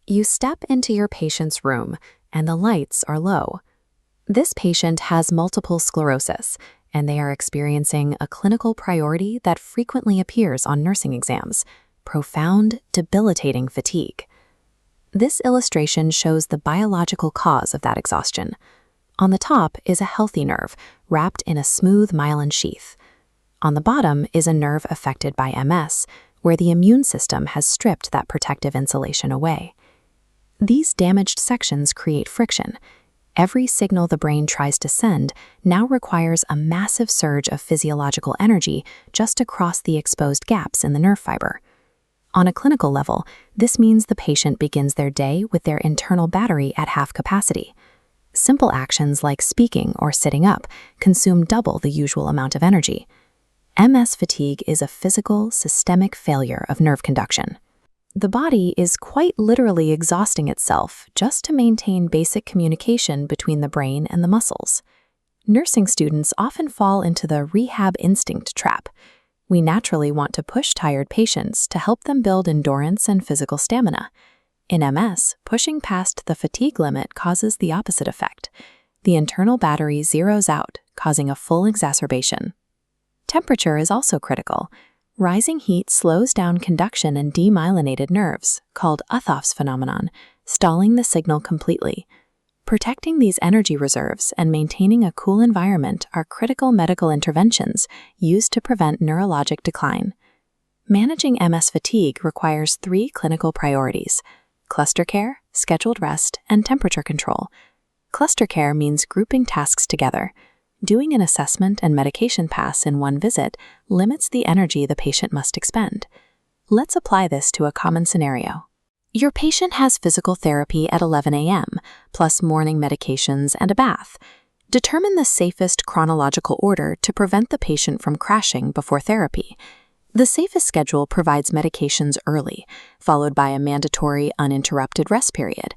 You step into your patient's room, and the lights are low. This patient has multiple sclerosis, and they are experiencing a clinical priority that frequently appears on nursing exams: profound, debilitating fatigue. This illustration shows the biological cause of that exhaustion. On the top is a healthy nerve, wrapped in a smooth myelin sheath. On the bottom is a nerve affected by MS, where the immune system has stripped that protective insulation away. These damaged sections create friction. Every signal the brain tries to send now requires a massive surge of physiological energy just to cross the exposed gaps in the nerve fiber. On a clinical level, this means the patient begins their day with their internal battery at half capacity. Simple actions like speaking or sitting up consume double the usual amount of energy. MS fatigue is a physical, systemic failure of nerve conduction. The body is quite literally exhausting itself just to maintain basic communication between the brain and the muscles. Nursing students often fall into the rehab instinct trap. We naturally want to push tired patients to help them build endurance and physical stamina. In MS, pushing past the fatigue limit causes the opposite effect. The internal battery zeroes out, causing a full exacerbation. Temperature is also critical. Rising heat slows down conduction in demyelinated nerves, called Uthoff's phenomenon, stalling the signal completely. Protecting these energy reserves and maintaining a cool environment are critical medical interventions used to prevent neurologic decline. Managing MS fatigue requires 3 clinical priorities: cluster care, scheduled rest, and temperature control. Cluster care means grouping tasks together. Doing an assessment and medication pass in one visit limits the energy the patient must expend. Let's apply this to a common scenario. Your patient has physical therapy at 11 a.m., plus morning medications and a bath. Determine the safest chronological order to prevent the patient from crashing before therapy. The safest schedule provides medications early, followed by a mandatory uninterrupted rest period.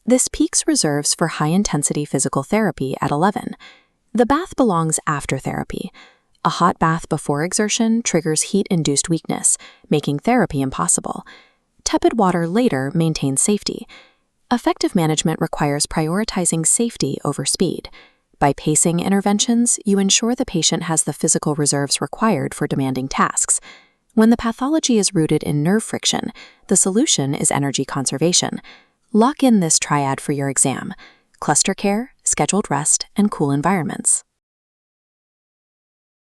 This peaks reserves for high-intensity physical therapy at 11. The bath belongs after therapy. A hot bath before exertion triggers heat-induced weakness, making therapy impossible. Tepid water later maintains safety. Effective management requires prioritizing safety over speed. By pacing interventions, you ensure the patient has the physical reserves required for demanding tasks. When the pathology is rooted in nerve friction, the solution is energy conservation. Lock in this triad for your exam: cluster care, scheduled rest, and cool environments.